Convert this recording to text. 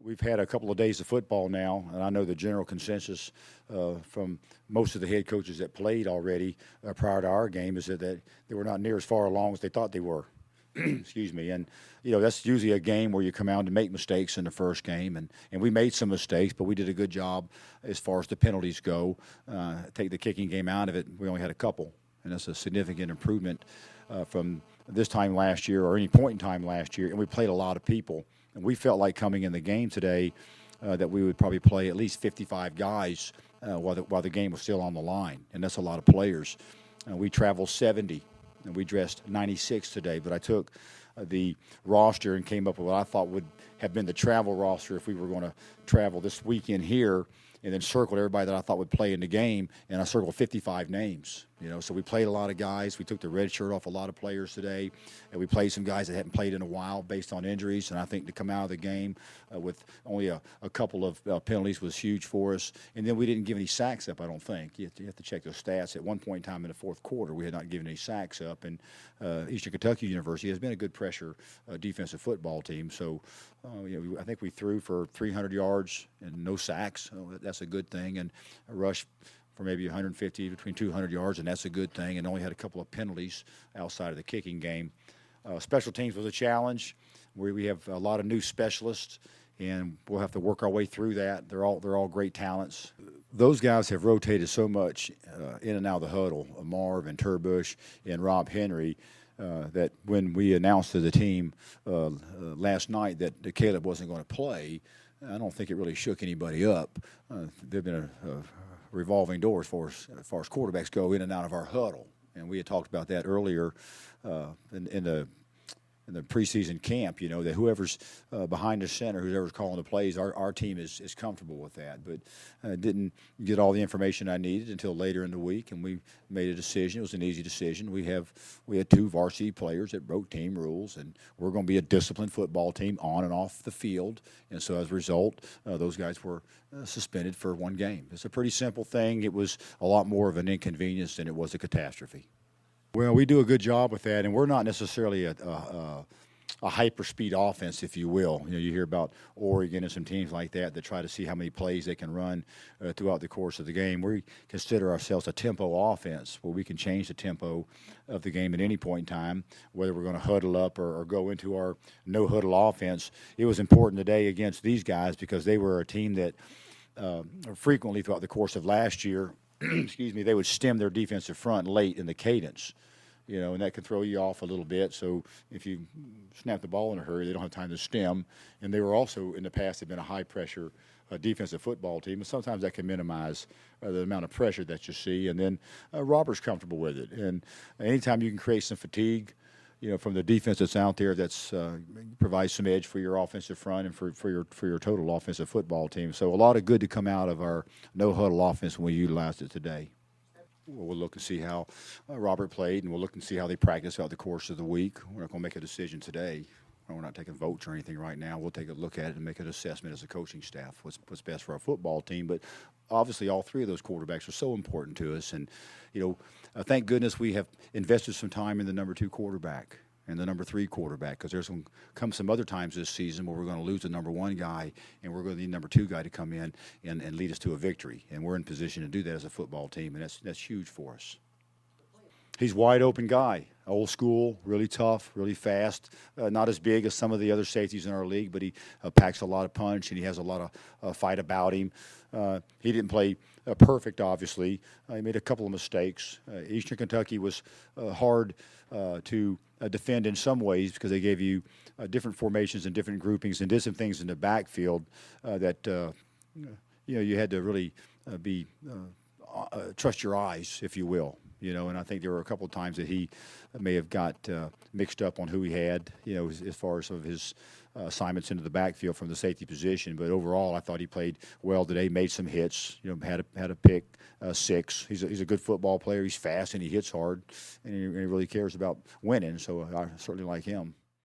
We've had a couple of days of football now, and I know the general consensus from most of the head coaches that played already prior to our game is that they were not near as far along as they thought they were. Excuse me. And, that's usually a game where you come out and make mistakes in the first game. And we made some mistakes, but we did a good job as far as the penalties go. Take the kicking game out of it, we only had a couple. And that's a significant improvement from this time last year or any point in time last year. And we played a lot of people. And we felt like coming in the game today that we would probably play at least 55 guys while the game was still on the line. And that's a lot of players. We traveled 70, and we dressed 96 today. But I took the roster and came up with what I thought would have been the travel roster if we were going to travel this weekend here, and then circled everybody that I thought would play in the game, and I circled 55 names. So we played a lot of guys. We took the red shirt off a lot of players today, and we played some guys that hadn't played in a while based on injuries. And I think to come out of the game with only a couple of penalties was huge for us. And then we didn't give any sacks up, I don't think. You have to check those stats. At one point in time in the fourth quarter, we had not given any sacks up. And Eastern Kentucky University has been a good pressure defensive football team. So, I think we threw for 300 yards and no sacks. That's a good thing. And a rush for maybe 150 between 200 yards, and that's a good thing, and only had a couple of penalties outside of the kicking game. Special teams was a challenge. We have a lot of new specialists, and we'll have to work our way through that. They're all great talents. Those guys have rotated so much in and out of the huddle, Marv and Turbush and Rob Henry, that when we announced to the team last night that Caleb wasn't going to play, I don't think it really shook anybody up. They've been a revolving door as far as quarterbacks go in and out of our huddle, and we had talked about that earlier in the preseason camp. That whoever's behind the center, whoever's calling the plays, our team is comfortable with that. But didn't get all the information I needed until later in the week, and we made a decision. It was an easy decision. We had two varsity players that broke team rules, and we're going to be a disciplined football team on and off the field. And so as a result, those guys were suspended for one game. It's a pretty simple thing. It was a lot more of an inconvenience than it was a catastrophe. Well, we do a good job with that, and we're not necessarily a hyper-speed offense, if you will. You hear about Oregon and some teams like that try to see how many plays they can run throughout the course of the game. We consider ourselves a tempo offense where we can change the tempo of the game at any point in time, whether we're going to huddle up or go into our no-huddle offense. It was important today against these guys because they were a team that frequently throughout the course of last year, they would stem their defensive front late in the cadence. And that can throw you off a little bit. So if you snap the ball in a hurry, they don't have time to stem. And they were also, in the past, have been a high-pressure defensive football team. And sometimes that can minimize the amount of pressure that you see. And then Robert's comfortable with it. And anytime you can create some fatigue, from the defense that's out there, that's provides some edge for your offensive front and for your total offensive football team. So a lot of good to come out of our no-huddle offense when we utilized it today. We'll look and see how Robert played, and we'll look and see how they practice throughout the course of the week. We're not going to make a decision today. We're not taking votes or anything right now. We'll take a look at it and make an assessment as a coaching staff, what's best for our football team. But obviously all three of those quarterbacks are so important to us. And, thank goodness we have invested some time in the number 2 quarterback and the number 3 quarterback, because there's going to come some other times this season where we're going to lose the number 1 guy, and we're going to need number 2 guy to come in and lead us to a victory. And we're in position to do that as a football team, and that's huge for us. He's a wide open guy, old school, really tough, really fast, not as big as some of the other safeties in our league, but he packs a lot of punch, and he has a lot of fight about him. He didn't play perfect, obviously. He made a couple of mistakes. Eastern Kentucky was hard to defend in some ways because they gave you different formations and different groupings and did some things in the backfield that you had to really trust your eyes, if you will. And I think there were a couple of times that he may have got mixed up on who he had, as far as some of his assignments into the backfield from the safety position. But overall, I thought he played well today, made some hits, had a pick, 6. He's a good football player. He's fast and he hits hard, and he really cares about winning. So I certainly like him.